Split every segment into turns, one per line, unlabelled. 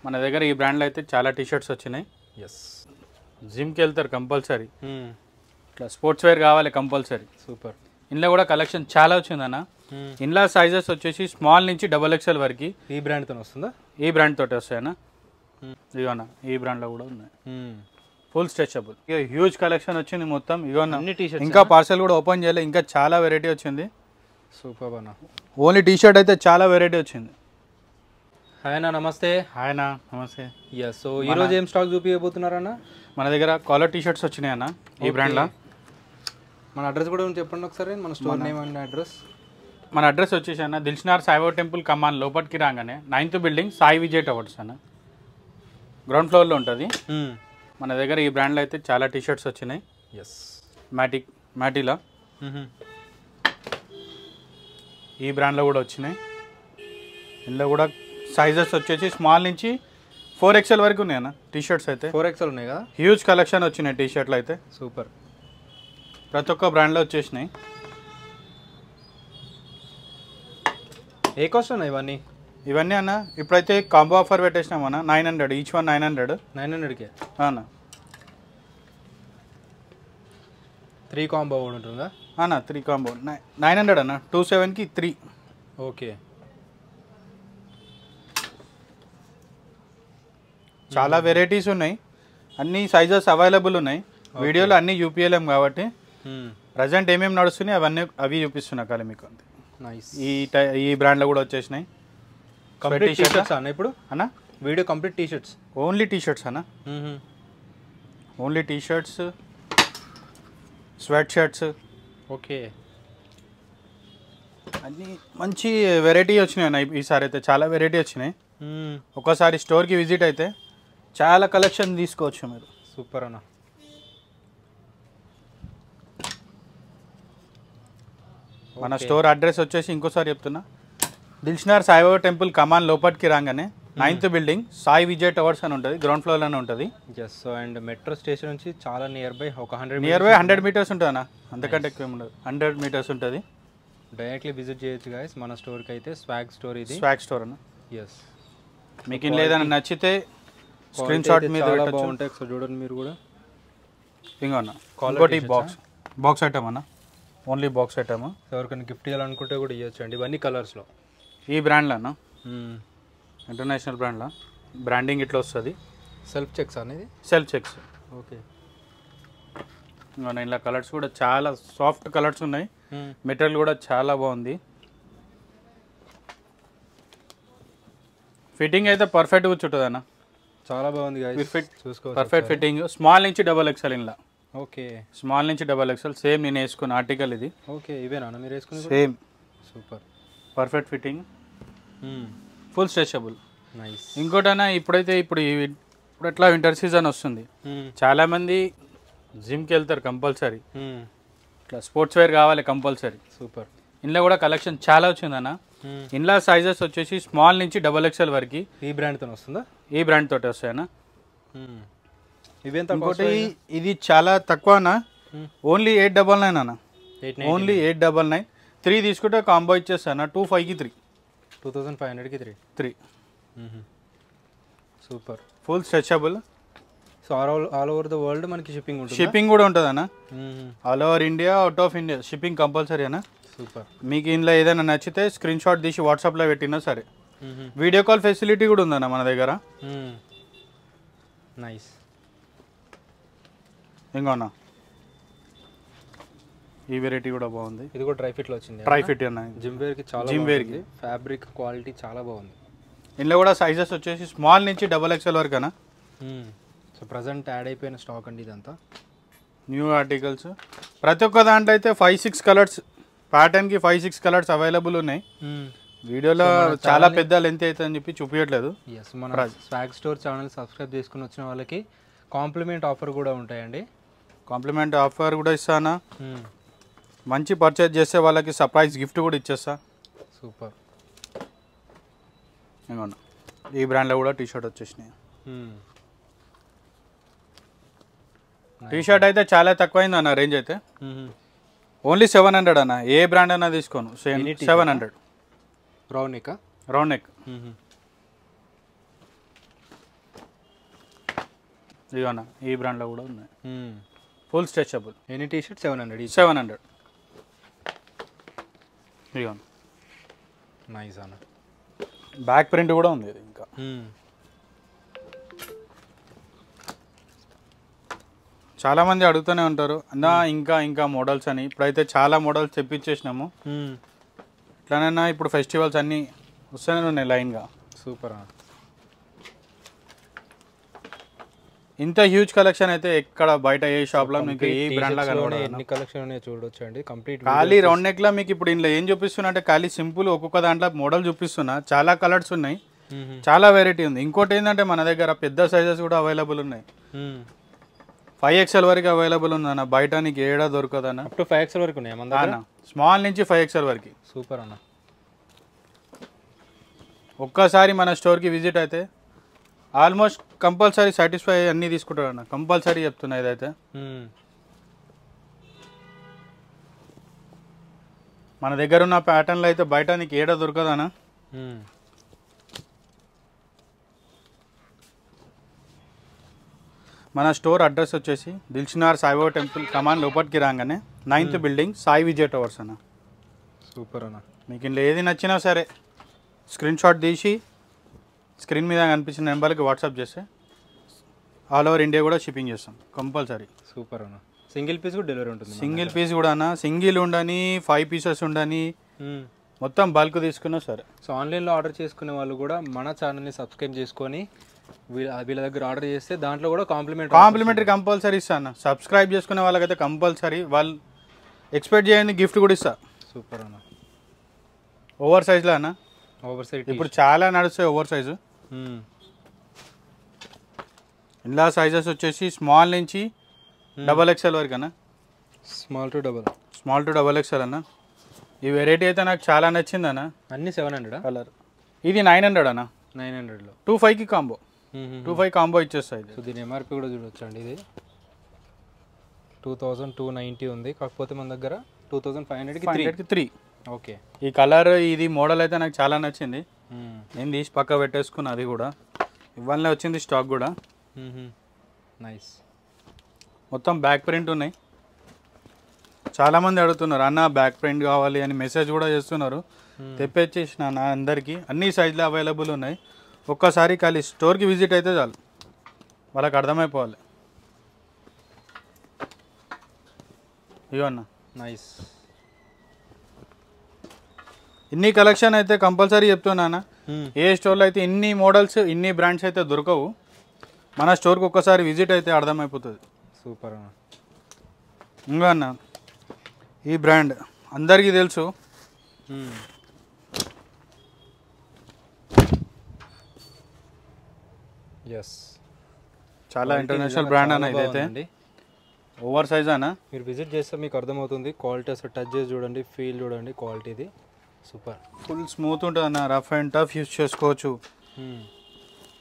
మన దగ్గర ఈ బ్రాండ్లో అయితే చాలా టీ-షర్ట్స్ వచ్చినాయి.
ఎస్,
జిమ్కి వెళ్తారు కంపల్సరీ, ఇట్లా స్పోర్ట్స్ వేర్ కావాలి కంపల్సరీ.
సూపర్.
ఇందులో కూడా కలెక్షన్ చాలా వచ్చిందన్న. ఇందులో సైజెస్ వచ్చేసి స్మాల్ నుంచి XXL వరకు.
ఈ బ్రాండ్తో వస్తుందా?
ఈ బ్రాండ్ తోటి వస్తాయన్న. ఇవన్న ఈ బ్రాండ్లో కూడా ఉన్నాయి, ఫుల్ స్ట్రెచబుల్. ఇక హ్యూజ్ కలెక్షన్ వచ్చింది మొత్తం. ఇవన్న
అన్ని టీ-షర్ట్స్,
ఇంకా పార్సల్ కూడా ఓపెన్ చేయలేదు, ఇంకా చాలా వెరైటీ వచ్చింది.
సూపర్ అన్న.
ఓన్లీ టీ-షర్ట్ అయితే చాలా వెరైటీ వచ్చింది.
హాయ్ అన్న, నమస్తే.
హాయ్ అన్న, నమస్తే.
ఎస్, సో ఈరోజు ఏం స్టాక్ చూపించబోతున్నారన్న?
మన దగ్గర కాలర్ టీ-షర్ట్స్ వచ్చినాయి అన్న ఈ బ్రాండ్లో.
మన అడ్రస్ కూడా చెప్పండి ఒకసారి, మన స్టోర్ నేమ్ అండ్ అడ్రస్.
మన అడ్రస్ వచ్చేసి అన్న దిల్షనార్ సాయిబాబా టెంపుల్ కమాన్ లోపలికి రాగానే 9th building Sai Vijay towers అన్న, గ్రౌండ్ ఫ్లోర్లో ఉంటుంది. మన దగ్గర ఈ బ్రాండ్లో అయితే చాలా టీ-షర్ట్స్ వచ్చినాయి.
ఎస్,
మ్యాటీలో ఈ బ్రాండ్లో కూడా వచ్చినాయి. ఇందులో కూడా సైజెస్ వచ్చేసి స్మాల్ నుంచి 4XL వరకు ఉన్నాయి అన్న టీ-షర్ట్స్ అయితే.
4XL ఉన్నాయి కదా.
హ్యూజ్ కలెక్షన్ వచ్చినాయి టీ-షర్ట్లు అయితే.
సూపర్.
ప్రతి ఒక్క బ్రాండ్లో వచ్చేసినాయి.
ఏ కాస్ట్ అన్న ఇవన్నీ?
ఇవన్నీ అన్న ఇప్పుడైతే కాంబో ఆఫర్ పెట్టేసినాం అన్న. 900 ఈచ్ వన్ 900.
900కే
అన్న.
3 కాంబో కూడా ఉంటుందా
అన్న? 3 కాంబో 900 అన్న. 27కి 3.
ఓకే,
చాలా వెరైటీస్ ఉన్నాయి, అన్ని సైజెస్ అవైలబుల్ ఉన్నాయి. వీడియోలో అన్నీ చూపించలేం కాబట్టి ప్రజెంట్ ఏమేమి నడుస్తున్నాయి అవి చూపిస్తున్నా కానీ మీకు. అంతే.
నైస్.
ఈ బ్రాండ్లో కూడా వచ్చేసినాయి.
కంప్లీట్ టీ-షర్ట్స్ అన్న ఇప్పుడు
అన్న?
Video complete T shirts,
only T shirts అన్న. Only T shirts, sweat shirts.
Okay,
అన్నీ మంచి వెరైటీ వచ్చినాయి అన్న. ఈసారి అయితే చాలా వెరైటీ వచ్చినాయి. ఒకసారి స్టోర్కి విజిట్ అయితే చాలా కలెక్షన్ తీసుకోవచ్చు మీరు.
సూపర్ అన్న.
మన స్టోర్ అడ్రస్ వచ్చేసి ఇంకోసారి చెప్తున్నా, దిల్షనార్ సాయిబాబా టెంపుల్ కమాన్ లోపలికి రాగానే 9th building Sai Vijay towers అని ఉంటుంది, గ్రౌండ్ ఫ్లోర్లోనే ఉంటుంది.
Yes, so and metro station నుంచి చాలా నియర్ బై, ఒక
100 మీటర్స్ ఉంటుంది అన్న, అంతకంటే ఎక్కువ ఉండదు. 100 మీటర్స్ ఉంటుంది.
డైరెక్ట్లీ విజిట్ చేయొచ్చు గాయస్ మన స్టోర్కి అయితే. స్వాగ్ స్టోర్ ఇది.
స్వాగ్ స్టోర్ అన్న.
ఎస్,
మీకు ఇందులో ఏదైనా నచ్చితే స్క్రీన్ షాట్ మీద
బాగుంటాయి. సో చూడండి మీరు కూడా.
ఇంకో అన్న ఇంకోటి బాక్స్ ఐటమ్ అన్న, ఓన్లీ బాక్స్ ఐటమ్.
ఎవరికైనా గిఫ్ట్ ఇవ్వాలనుకుంటే కూడా ఇవ్వచ్చు అండి. ఇవన్నీ కలర్స్లో.
ఈ బ్రాండ్లో అన్న, ఇంటర్నేషనల్ బ్రాండ్లో బ్రాండింగ్ ఇట్లా వస్తుంది.
సెల్ఫ్ చెక్స్ అనేది.
Self checks.
ఓకే,
ఇలా కలర్స్ కూడా చాలా సాఫ్ట్ కలర్స్ ఉన్నాయి. మెటీరియల్ కూడా చాలా బాగుంది. ఫిట్టింగ్ అయితే పర్ఫెక్ట్ కూర్చుంటుంది అన్న.
చాలా బాగుంది
చూసుకోవచ్చు. Perfect fitting. స్మాల్ నుంచి XXL ఇలా.
ఓకే,
స్మాల్ నుంచి XXL. సేమ్ నేను వేసుకున్న ఆర్టికల్ ఇది.
ఓకే, ఇవేనా మీరు వేసుకుని?
Same.
Super.
Perfect fitting, full stretchable.
Nice.
ఇంకోటైనా ఇప్పుడు ఎట్లా వింటర్ సీజన్ వస్తుంది, చాలామంది జిమ్కి వెళ్తారు కంపల్సరీ, ఇట్లా స్పోర్ట్స్ వేర్ కావాలి కంపల్సరీ.
సూపర్.
ఇందులో కూడా కలెక్షన్ చాలా వచ్చిందన్న. ఇందులో సైజెస్ వచ్చేసి స్మాల్ నుంచి XXL వరకు.
ఈ బ్రాండ్తో వస్తుందా?
ఈ బ్రాండ్ తోటి వస్తాయన్న.
ఇవేంత?
ఇంకోటి ఇది చాలా తక్కువ అన్న, ఓన్లీ 899 అన్న. ఓన్లీ 899. 3 తీసుకుంటే కాంబో ఇచ్చేస్తాను. 25కి 3.
2500కి 3. Super.
Full stretchable.
So all over the world మనకి షిప్పింగ్ ఉంటుంది.
షిప్పింగ్ కూడా ఉంటుంది అన్న. All over India, out of India shipping compulsory అన్న.
సూపర్.
మీకు ఇందులో ఏదైనా నచ్చితే స్క్రీన్ షాట్ తీసి వాట్సాప్లో పెట్టినా సరే. వీడియో కాల్ ఫెసిలిటీ కూడా ఉందన్న మన దగ్గర.
నైస్.
ఇంకోనా ఈ వెరైటీ కూడా బాగుంది.
ఇది కూడా డ్రై ఫిట్లో వచ్చింది.
డ్రై ఫిట్ అన్న.
జిమ్ వేర్కి చాలా
జిమ్ వేర్కి
ఫ్యాబ్రిక్ క్వాలిటీ చాలా బాగుంది.
ఇందులో కూడా సైజెస్ వచ్చేసి స్మాల్ నుంచి XXL వరకు అన్న.
సో ప్రజెంట్ యాడ్ అయిపోయిన స్టాక్ అండి ఇదంతా.
New articles. ప్రతి ఒక్క దాంట్లో అయితే 5-6 కలర్స్, ప్యాటర్న్కి 5-6 కలర్స్ అవైలబుల్ ఉన్నాయి. వీడియోలో చాలా పెద్ద లెంత్ అవుతుంది అని చెప్పి చూపించట్లేదు.
ఎస్, మన స్వాగ్ స్టోర్ ఛానల్ సబ్స్క్రైబ్ చేసుకుని వచ్చిన వాళ్ళకి కాంప్లిమెంట్ ఆఫర్ కూడా ఉంటాయండి.
కాంప్లిమెంట్ ఆఫర్ కూడా ఇస్తానా. మంచి పర్చేజ్ చేసే వాళ్ళకి సర్ప్రైజ్ గిఫ్ట్ కూడా ఇచ్చేస్తా.
సూపర్.
ఇంకోండి ఈ బ్రాండ్లో కూడా టీ-షర్ట్ వచ్చేసినాయి. టీ-షర్ట్ అయితే చాలా తక్కువైంది అన్న రేంజ్ అయితే. ఓన్లీ 700 అన్న. ఏ బ్రాండ్ అన్నా తీసుకోను. 700.
Round neck.
Round neck. ఇవన్న ఈ బ్రాండ్లో కూడా ఉన్నాయి. Full stretchable.
Any T shirt 700.
700. ఇవన్న
నైస్ అన్న.
బ్యాక్ ప్రింట్ కూడా ఉంది ఇది. ఇంకా చాలామంది అడుగుతూనే ఉంటారు అన్న ఇంకా ఇంకా మోడల్స్ అని. ఇప్పుడైతే చాలా మోడల్స్ తెప్పించేసినాము. ఇట్లానైనా ఇప్పుడు ఫెస్టివల్స్ అన్నీ వస్తూనే ఉన్నాయి లైన్గా.
సూపర్ అన్న.
ఇంత హ్యూజ్ కలెక్షన్ అయితే ఎక్కడ బయట ఏ షాప్లో మీకు ఏ బ్రాండ్ లాగా
ఎన్ని కలెక్షన్ ఉన్నాయో చూడొచ్చు అండి. కంప్లీట్
ఖాళీ రౌండ్ నెక్లో మీకు ఇప్పుడు ఇందులో ఏం చూపిస్తున్నా అంటే ఖాళీ సింపుల్ ఒక్కొక్క దాంట్లో మోడల్ చూపిస్తున్నా. చాలా కలర్స్ ఉన్నాయి, చాలా వెరైటీ ఉంది. ఇంకోటి ఏంటంటే మన దగ్గర పెద్ద సైజెస్ కూడా అవైలబుల్ ఉన్నాయి. 5XL వరకు అవైలబుల్ ఉందన్న. బయట నీకు ఏడా దొరకదన్న.
అప్ టు 5XL వరకు ఉన్నాయి మన దగ్గర.
స్మాల్ నుంచి 5XL వరకు.
సూపర్ అన్న.
ఒక్కసారి మన స్టోర్కి విజిట్ అయితే ఆల్మోస్ట్ కంపల్సరీ సాటిస్ఫై అన్నీ తీసుకుంటారు అన్న. కంపల్సరీ చెప్తున్నా ఇదైతే. మన దగ్గర ఉన్న ప్యాటర్న్లు అయితే బయట నీకు ఏడా దొరకదన్న. మన స్టోర్ అడ్రస్ వచ్చేసి దిల్షుఖ్నగర్ సాయిబాబా టెంపుల్ కమాన్ లోపలికి రాగానే 9th building Sai Vijay towers అన్న.
సూపర్ అన్న.
మీకు ఇంట్లో ఏది నచ్చినా సరే స్క్రీన్ షాట్ తీసి స్క్రీన్ మీద కనిపించిన నెంబర్కి వాట్సాప్ చేస్తే ఆల్ ఓవర్ ఇండియా కూడా షిప్పింగ్ చేస్తాం కంపల్సరీ.
సూపర్ అన్న. సింగిల్ పీస్ కూడా డెలివరీ ఉంటుంది.
సింగిల్ పీస్ కూడా అన్న. సింగిల్ ఉండని 5 పీసెస్ ఉండని మొత్తం బల్క్ తీసుకున్నా సరే.
సో ఆన్లైన్లో ఆర్డర్ చేసుకునే వాళ్ళు కూడా మన ఛానల్ని సబ్స్క్రైబ్ చేసుకొని వీళ్ళ దగ్గర ఆర్డర్ చేస్తే దాంట్లో కూడా కాంప్లిమెంటరీ
కంపల్సరీ ఇస్తా అన్న. సబ్స్క్రైబ్ చేసుకునే వాళ్ళకైతే కంపల్సరీ వాళ్ళు ఎక్స్పెక్ట్ చేయని గిఫ్ట్ కూడా ఇస్తా.
సూపర్ అన్న.
ఓవర్ సైజ్లో అన్న.
ఓవర్ సైజ్
ఇప్పుడు చాలా నడుస్తాయి ఓవర్ సైజు. ఇలా సైజెస్ వచ్చేసి స్మాల్ నుంచి XXL వరకు అన్న.
స్మాల్ టు
XXL అన్న. ఈ వెరైటీ అయితే నాకు చాలా నచ్చింది అన్న.
అన్ని 700
కలర్. ఇది 900 అన్న.
900లో
25కి కాంబో. 25 కాంబో ఇచ్చేస్తాయి.
సో దీని ఎంఆర్పి కూడా చూడొచ్చు అండి. ఇది 2290 ఉంది. కాకపోతే మన దగ్గర 2500కి 3. ఓకే.
ఈ కలర్ ఇది మోడల్ అయితే నాకు చాలా నచ్చింది. నేను తీసి పక్క పెట్టేసుకున్నా. అది కూడా ఇవాళనే వచ్చింది స్టాక్ కూడా.
నైస్.
మొత్తం బ్యాక్ ప్రింట్ ఉన్నాయి. చాలామంది అడుగుతున్నారు అన్న బ్యాక్ ప్రింట్ కావాలి అని మెసేజ్ కూడా చేస్తున్నారు. తెప్పించేసిన నా అందరికీ అన్ని సైజులు అవైలబుల్ ఉన్నాయి. ఒక్కసారి ఖాళీ స్టోర్కి విజిట్ అయితే చాలు వాళ్ళకి అర్థమైపోవాలి. ఇవన్న
నైస్.
ఇన్ని కలెక్షన్ అయితే కంపల్సరీ చెప్తున్నానా. ఏ స్టోర్లో అయితే ఇన్ని మోడల్స్ ఇన్ని బ్రాండ్స్ అయితే దొరకవు. మన స్టోర్కి ఒక్కసారి విజిట్ అయితే అర్థమైపోతుంది.
సూపర్ అన్న.
ఇంకా అన్న ఈ బ్రాండ్ అందరికీ తెలుసు. చాలా ఇంటర్నేషనల్ బ్రాండ్ అన్న. ఇదైతే ఓవర్ సైజ్ అన్న.
మీరు విజిట్ చేస్తే మీకు అర్థమవుతుంది. క్వాలిటీ అసలు టచ్ చేసి చూడండి, ఫీల్ చూడండి. క్వాలిటీది సూపర్.
ఫుల్ స్మూత్ ఉంటుంది అన్న. రఫ్ అండ్ టఫ్ యూస్ చేసుకోవచ్చు.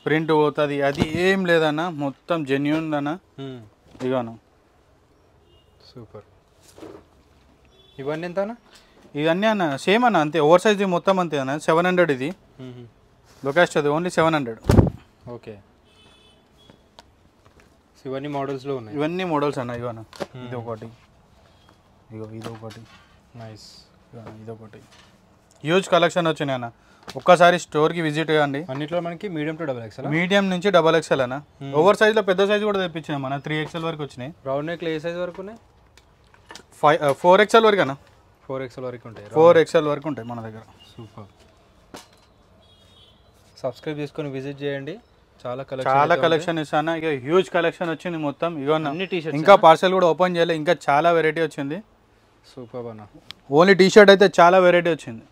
ప్రింట్ పోతుంది అది ఏం లేదన్న. మొత్తం జెన్యూన్ అన్న. ఇవన్న
సూపర్. ఇవన్నీ ఎంత అన్న?
ఇవన్నీ అన్న సేమ్ అన్న. అంతే ఓవర్ సైజ్ మొత్తం అంతే అన్న. 700 ఇది. లొకాస్ట్ అది ఓన్లీ 700.
ఓకే. ఇవన్నీ మోడల్స్లో ఉన్నాయి.
ఇవన్నీ మోడల్స్ అన్న. ఇవన్న ఇది ఒకటి, ఇది ఒకటి.
నైస్.
ఇదొకటి. హ్యూజ్ కలెక్షన్ వచ్చినాయి అన్న. ఒక్కసారి స్టోర్కి విజిట్ చేయండి.
అన్నిట్లో మనకి మీడియం టు XXL.
మీడియం నుంచి XXL అన్న. ఓవర్ సైజ్లో పెద్ద సైజ్ కూడా తెప్పించినాం మన. 3XL వరకు వచ్చినాయి.
రౌండ్ నెక్లు ఏ సైజ్ వరకు ఉన్నాయి?
4XL వరకు అన్న.
4XL వరకు ఉంటాయి.
4XL వరకు ఉంటాయి మన దగ్గర.
సూపర్. సబ్స్క్రైబ్ చేసుకొని విజిట్ చేయండి. చాలా
కలెక్షన్ ఇస్తాను. ఇక హ్యూజ్ కలెక్షన్ వచ్చింది మొత్తం. ఇగో ఇంకా పార్సల్ కూడా ఓపెన్ చేయలేదు. ఇంకా చాలా వెరైటీ వచ్చింది.
సూపర్ అన్న.
ఓన్లీ టీ షర్ట్ అయితే చాలా వెరైటీ వచ్చింది.